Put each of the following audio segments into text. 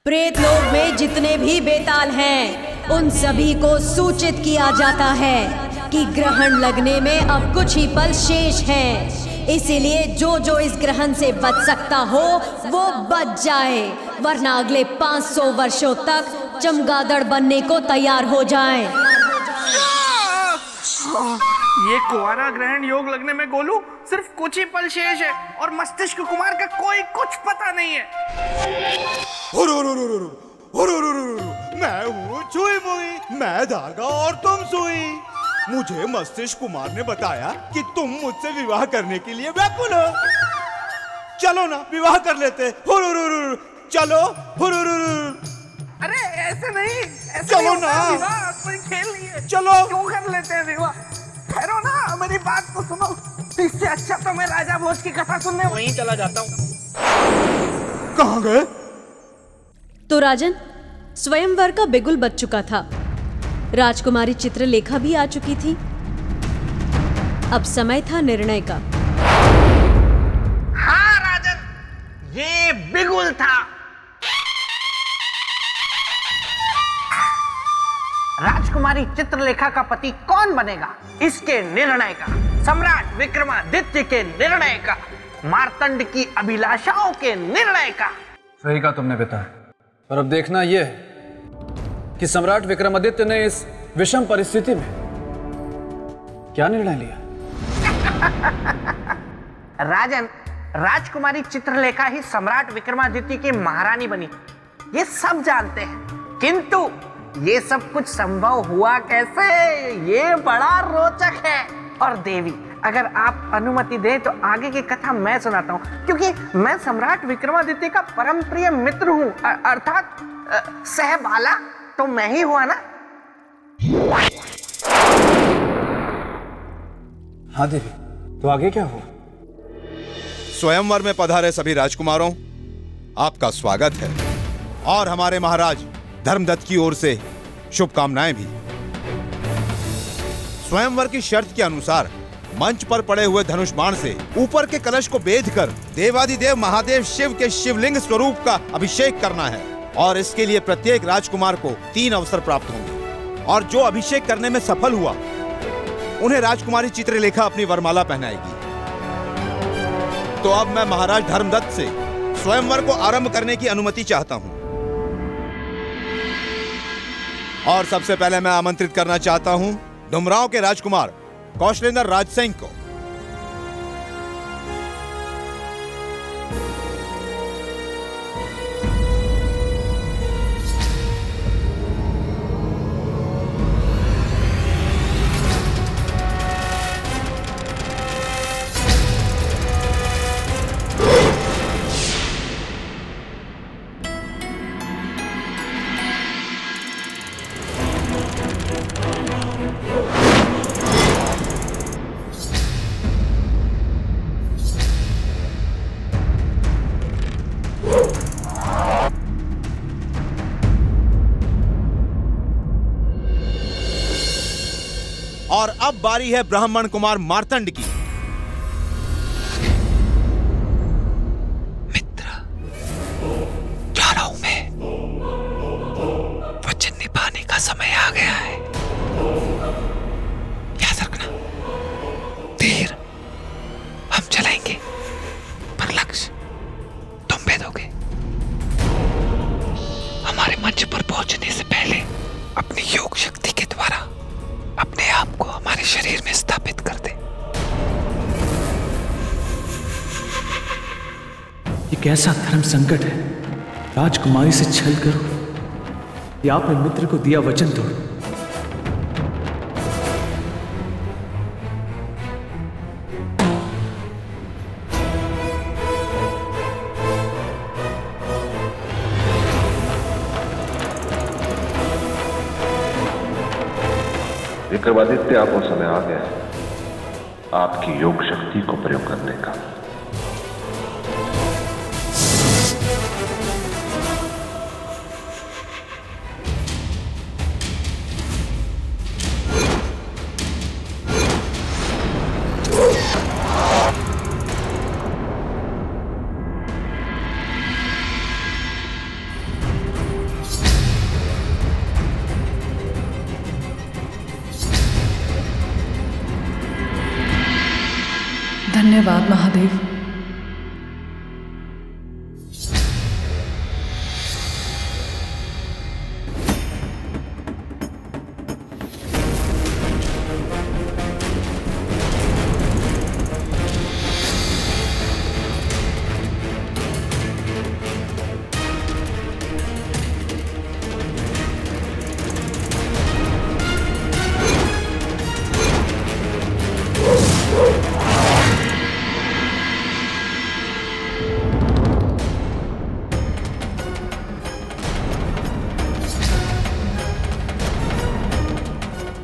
प्रेत लोक में जितने भी बेताल हैं, उन सभी को सूचित किया जाता है कि ग्रहण लगने में अब कुछ ही पल शेष हैं। इसीलिए जो जो इस ग्रहण से बच सकता हो वो बच जाए, वरना अगले 500 वर्षों तक चमगादड़ बनने को तैयार हो जाए। ये कुंवारा ग्रहण योग लगने में गोलू सिर्फ कुछ ही पल शेष है और मस्तिष्क कुमार का कोई कुछ पता नहीं है। मैं हूँ चुई मुई, मैं धागा और तुम सुई। मुझे मस्तिष्क कुमार ने बताया कि तुम मुझसे विवाह करने के लिए व्याकुल हो। चलो ना विवाह कर लेते। चलो। अरे ऐसे नहीं, ऐसे चलो नहीं ना। विवाह कोई खेल नहीं है। चलो। क्यों कर लेते हैं विवाह? ठहरो ना, मेरी बात को सुनो। इससे अच्छा तो मैं राजा भोज की कथा सुनने वहीं चला जाता हूँ। कहाँ गए? तो राजन, स्वयंवर का बिगुल बज चुका था। राजकुमारी चित्रलेखा भी आ चुकी थी। अब समय था निर्णय का। हाँ राजन, ये बिगुल था। राजकुमारी चित्रलेखा का पति कौन बनेगा, इसके निर्णय का, सम्राट विक्रमादित्य के निर्णय का, मार्तंड की अभिलाषाओं के निर्णय का। सही कहा तुमने पिता। और अब देखना यह है कि सम्राट विक्रमादित्य ने इस विषम परिस्थिति में क्या निर्णय लिया। राजन, राजकुमारी चित्रलेखा ही सम्राट विक्रमादित्य की महारानी बनी, ये सब जानते हैं। किंतु ये सब कुछ संभव हुआ कैसे, ये बड़ा रोचक है। और देवी, अगर आप अनुमति दें तो आगे की कथा मैं सुनाता हूँ, क्योंकि मैं सम्राट विक्रमादित्य का परम प्रिय मित्र हूँ, अर्थात सहबाला तो मैं ही हुआ ना। हाँ देवी, तो आगे क्या हुआ? स्वयंवर में पधारे सभी राजकुमारों, आपका स्वागत है और हमारे महाराज धर्मदत्त की ओर से शुभकामनाएं भी। स्वयंवर की शर्त के अनुसार मंच पर पड़े हुए धनुष बाण से ऊपर के कलश को बेधकर देवादिदेव महादेव शिव के शिवलिंग स्वरूप का अभिषेक करना है और इसके लिए प्रत्येक राजकुमार को 3 अवसर प्राप्त होंगे और जो अभिषेक करने में सफल हुआ उन्हें राजकुमारी चित्रलेखा अपनी वरमाला पहनाएगी। तो अब मैं महाराज धर्मदत्त से स्वयंवर को आरंभ करने की अनुमति चाहता हूं और सबसे पहले मैं आमंत्रित करना चाहता हूं डुमरांव के राजकुमार कौशलेंद्र राज सिंह को। और अब बारी है ब्राह्मण कुमार मार्तंड की। मित्र, जा रहा हूं मैं। वचन निभाने का समय आ गया है। याद रखना, तीर हम चलाएंगे पर लक्ष्य तुम भेदोगे। हमारे मंच पर पहुंचने से पहले अपनी योग शक्ति के द्वारा अपने आप को हमारे शरीर में स्थापित कर दे। ये कैसा धर्म संकट है? राजकुमारी से छल करो या अपने मित्र को दिया वचन तोड़ो। विक्रमादित्य, आपको समय आ गया है आपकी योग शक्ति को प्रयोग करने का। धन्यवाद महादेव।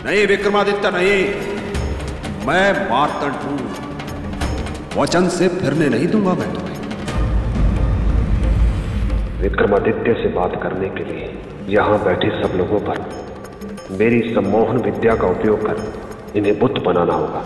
नहीं विक्रमादित्य नहीं, मैं मार्तंड हूं। वचन से फिरने नहीं दूंगा मैं तुम्हें। विक्रमादित्य से बात करने के लिए यहां बैठे सब लोगों पर मेरी सम्मोहन विद्या का उपयोग कर इन्हें बुत बनाना होगा।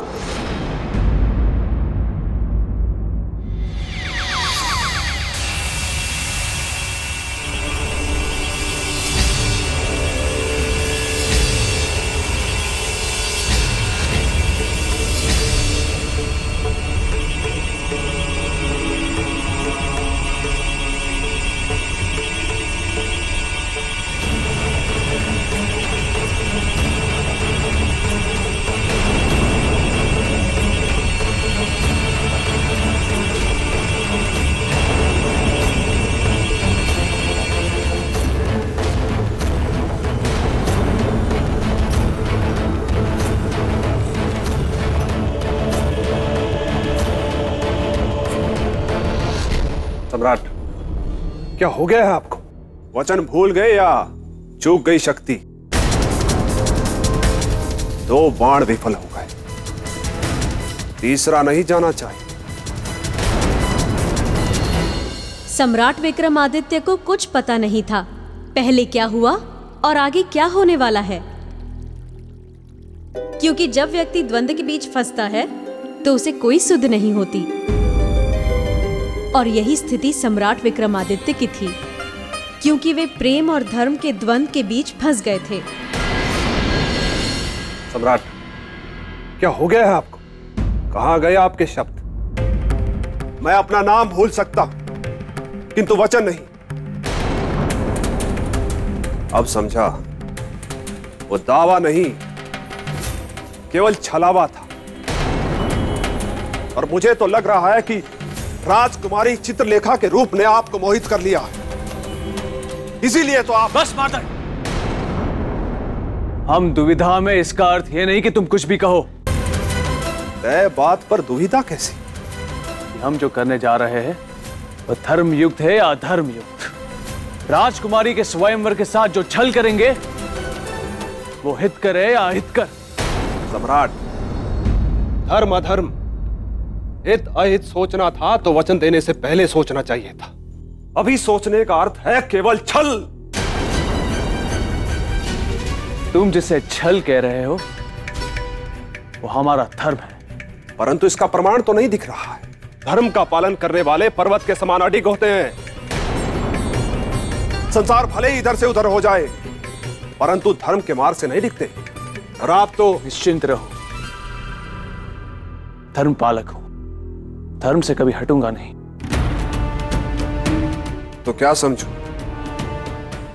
सम्राट, क्या हो गया है आपको? वचन भूल गए या चूक गई शक्ति? 2 बाण विफल हो गए, तीसरा नहीं जाना चाहिए। सम्राट विक्रमादित्य को कुछ पता नहीं था पहले क्या हुआ और आगे क्या होने वाला है, क्योंकि जब व्यक्ति द्वंद्व के बीच फंसता है तो उसे कोई सुध नहीं होती। और यही स्थिति सम्राट विक्रमादित्य की थी, क्योंकि वे प्रेम और धर्म के द्वंद्व के बीच फंस गए थे। सम्राट, क्या हो गया है आपको? कहां गए आपके शब्द? मैं अपना नाम भूल सकता किंतु वचन नहीं। अब समझा, वो दावा नहीं केवल छलावा था। और मुझे तो लग रहा है कि राजकुमारी चित्रलेखा के रूप ने आपको मोहित कर लिया, इसीलिए तो आप। बस मार्तंड, हम दुविधा में, इसका अर्थ यह नहीं कि तुम कुछ भी कहो। तय बात पर दुविधा कैसी? हम जो करने जा रहे हैं वह धर्म युक्त है या अधर्म युक्त? राजकुमारी के स्वयंवर के साथ जो छल करेंगे वो हित करे या अहित कर? सम्राट, धर्म अधर्म, हित अहित सोचना था तो वचन देने से पहले सोचना चाहिए था। अभी सोचने का अर्थ है केवल छल। तुम जिसे छल कह रहे हो वो हमारा धर्म है। परंतु इसका प्रमाण तो नहीं दिख रहा है। धर्म का पालन करने वाले पर्वत के समान अडिग होते हैं। संसार भले ही इधर से उधर हो जाए, परंतु धर्म के मार्ग से नहीं दिखते। और आप तो निश्चिंत रहो, धर्म पालक हूं, धर्म से कभी हटूंगा नहीं। तो क्या समझू,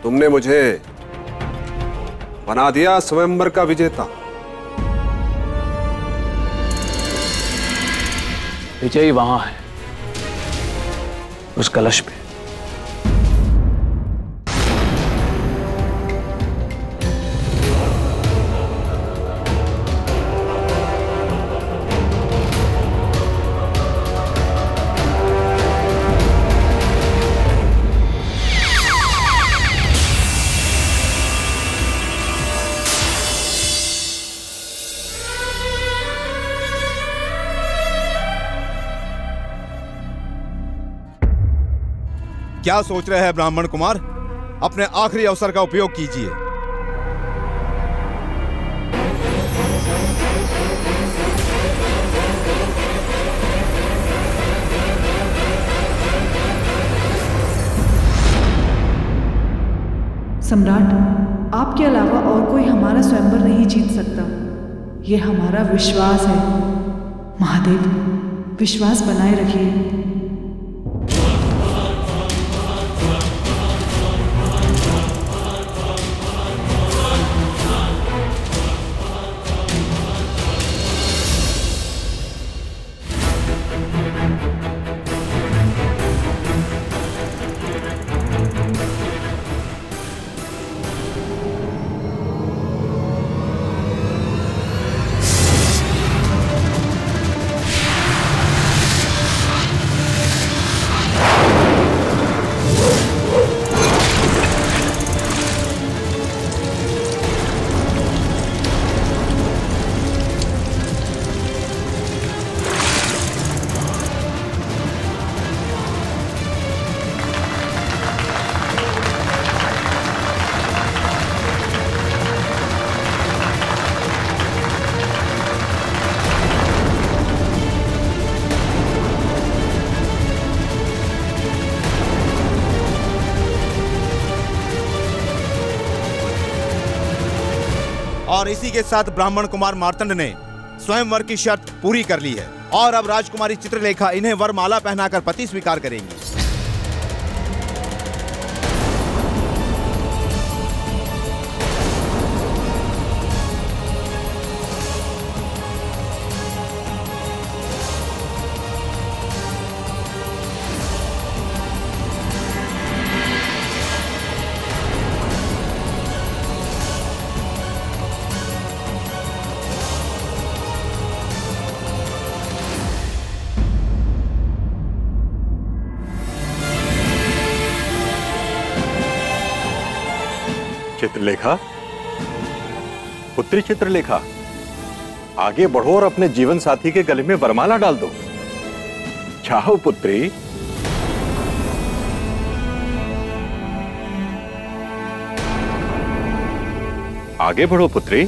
तुमने मुझे बना दिया स्वयंवर का विजेता। विजयी वहां है, उस कलश पे। क्या सोच रहे हैं ब्राह्मण कुमार? अपने आखिरी अवसर का उपयोग कीजिए। सम्राट, आपके अलावा और कोई हमारा स्वयंवर नहीं जीत सकता, यह हमारा विश्वास है। महादेव, विश्वास बनाए रखिए। और इसी के साथ ब्राह्मण कुमार मार्तंड ने स्वयंवर की शर्त पूरी कर ली है और अब राजकुमारी चित्रलेखा इन्हें वरमाला पहनाकर पति स्वीकार करेंगी। चित्रलेखा, पुत्री चित्रलेखा, आगे बढ़ो और अपने जीवन साथी के गले में वरमाला डाल दो। चाहो पुत्री। आगे बढ़ो पुत्री।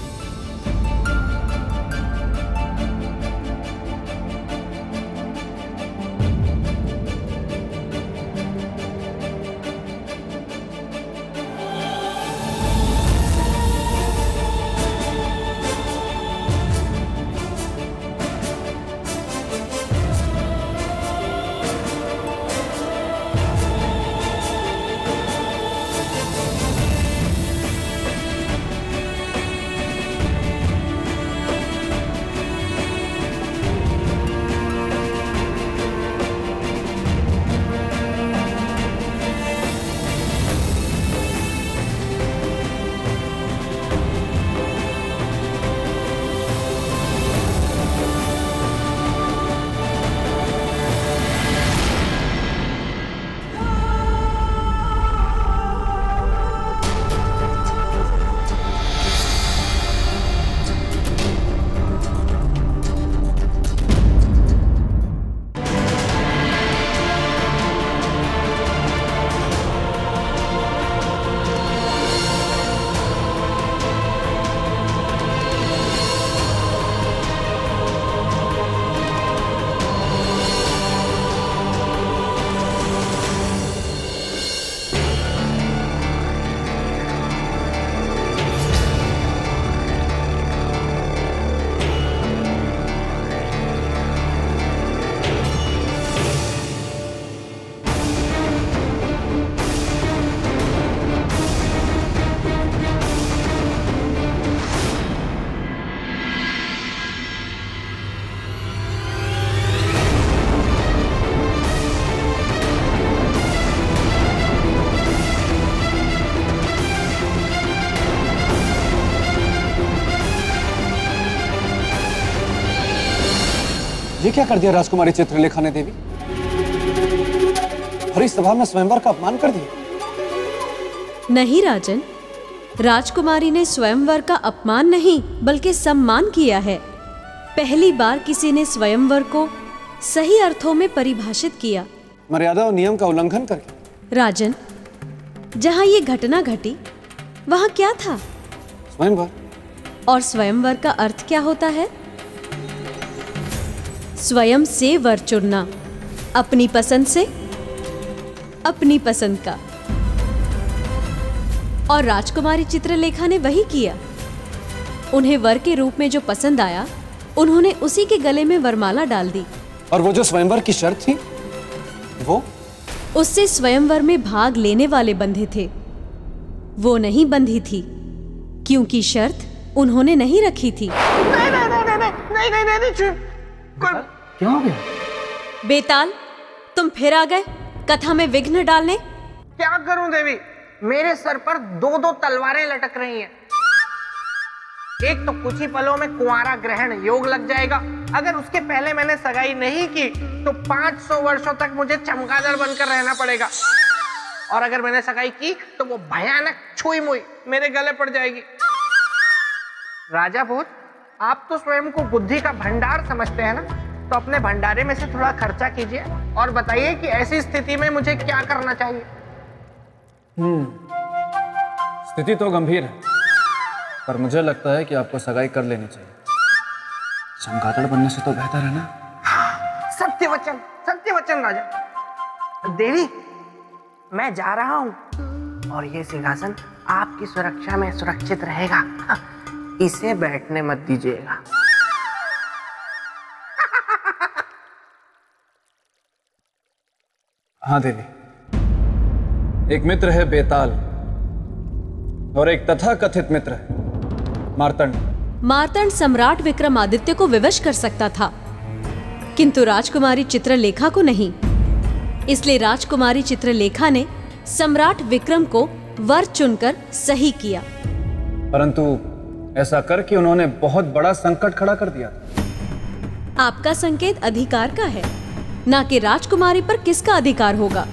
ये क्या कर दिया राजकुमारी चित्रलेखा ने देवी? हरी सभा में स्वयंवर का अपमान कर दिया। नहीं राजन, राजकुमारी ने स्वयंवर का अपमान नहीं बल्कि सम्मान किया है। पहली बार किसी ने स्वयंवर को सही अर्थों में परिभाषित किया, मर्यादा और नियम का उल्लंघन करके। राजन, जहां ये घटना घटी वहां क्या था? स्वयंवर। और स्वयंवर का अर्थ क्या होता है? स्वयं से वर चुनना, अपनी पसंद से, अपनी पसंद का। और राजकुमारी चित्रलेखा ने वही किया। उन्हें वर के रूप में जो पसंद आया, उन्होंने उसी के गले में वरमाला डाल दी। और वो जो स्वयंवर की शर्त थी वो? उससे स्वयंवर में भाग लेने वाले बंधे थे, वो नहीं बंधी थी, क्योंकि शर्त उन्होंने नहीं रखी थी। नहीं, क्या हो गया? बेताल, तुम फिर आ गए कथा में विघ्न डालने। क्या करूं देवी, मेरे सर पर दो दो तलवारें लटक रही हैं। एक तो कुछ ही पलों में कुंवारा ग्रहण योग लग जाएगा। अगर उसके पहले मैंने सगाई नहीं की तो 500 वर्षों तक मुझे चमगादड़ बनकर रहना पड़ेगा, और अगर मैंने सगाई की तो वो भयानक छुई मुई मेरे गले पड़ जाएगी। राजा भोज, आप तो स्वयं को बुद्धि का भंडार समझते हैं ना, तो अपने भंडारे में से थोड़ा खर्चा कीजिए और बताइए कि ऐसी स्थिति में मुझे क्या करना चाहिए। स्थिति तो गंभीर है, पर मुझे लगता है कि आपको सगाई कर लेनी चाहिए। चमगादड़ बनने से तो बेहतर है ना। सत्य वचन राजा। देवी, मैं जा रहा हूं और ये सिंहासन आपकी सुरक्षा में सुरक्षित रहेगा। इसे बैठने मत दीजिएगा। हाँ देवी, एक मित्र है बेताल और एक तथाकथित मित्र है मार्तंड। मार्तंड सम्राट विक्रमादित्य को विवश कर सकता था, किंतु राजकुमारी चित्रलेखा को नहीं। इसलिए राजकुमारी चित्रलेखा ने सम्राट विक्रम को वर चुनकर सही किया। परंतु ऐसा करके उन्होंने बहुत बड़ा संकट खड़ा कर दिया। आपका संकेत अधिकार का है, ना कि राजकुमारी पर किसका अधिकार होगा,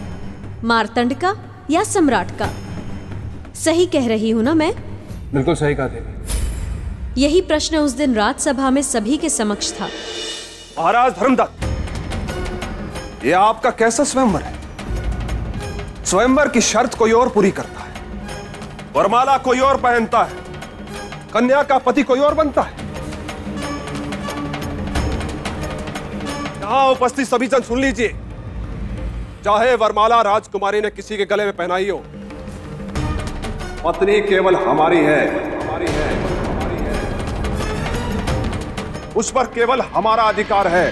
मार्तंड का या सम्राट का। सही कह रही हूं ना मैं? बिल्कुल सही कहा देवी। यही प्रश्न उस दिन राजसभा में सभी के समक्ष था। महाराज धर्मदत्त, ये आपका कैसा स्वयंवर है? स्वयंवर की शर्त कोई और पूरी करता है, वरमाला कोई और पहनता है, कन्या का पति कोई और बनता है। यहां उपस्थित सभी जन सुन लीजिए, चाहे वरमाला राजकुमारी ने किसी के गले में पहनाई हो, पत्नी केवल हमारी है, उस पर केवल हमारा अधिकार है,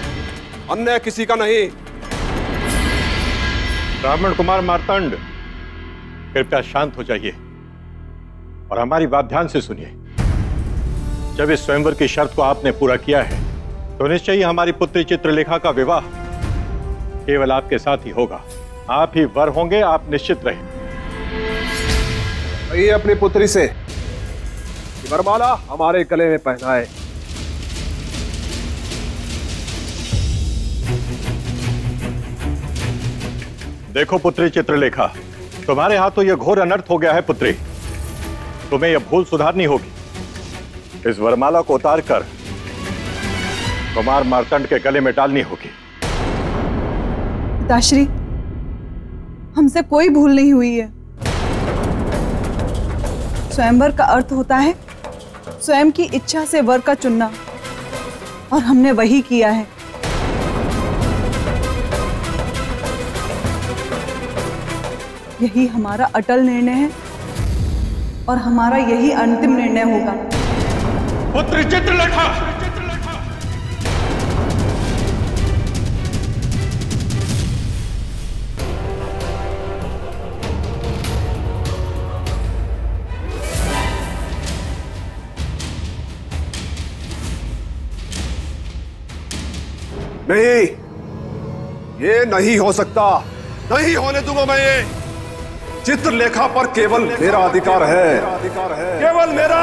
अन्य किसी का नहीं। ब्राह्मण कुमार मार्तंड, कृपया शांत हो जाइए और हमारी बात ध्यान से सुनिए। जब इस स्वयंवर की शर्त को आपने पूरा किया है तो निश्चय ही हमारी पुत्री चित्रलेखा का विवाह केवल आपके साथ ही होगा। आप ही वर होंगे, आप निश्चित रहें। कहिए अपनी पुत्री से कि वरमाला हमारे गले में पहनाए। देखो पुत्री चित्रलेखा, तुम्हारे हाथों यह घोर अनर्थ हो गया है पुत्री। तुम्हें यह भूल सुधारनी होगी। इस वरमाला को उतार कर कुमार मार्तंड के गले में डालनी होगी। पिताश्री, हमसे कोई भूल नहीं हुई है। स्वयंवर का अर्थ होता है स्वयं की इच्छा से वर का चुनना, और हमने वही किया है। यही हमारा अटल निर्णय है और हमारा यही अंतिम निर्णय होगा। पुत्री चित्रलेखा, नहीं, ये नहीं हो सकता, नहीं होने दूंगा मैं ये। चित्रलेखा पर केवल मेरा अधिकार है, केवल मेरा।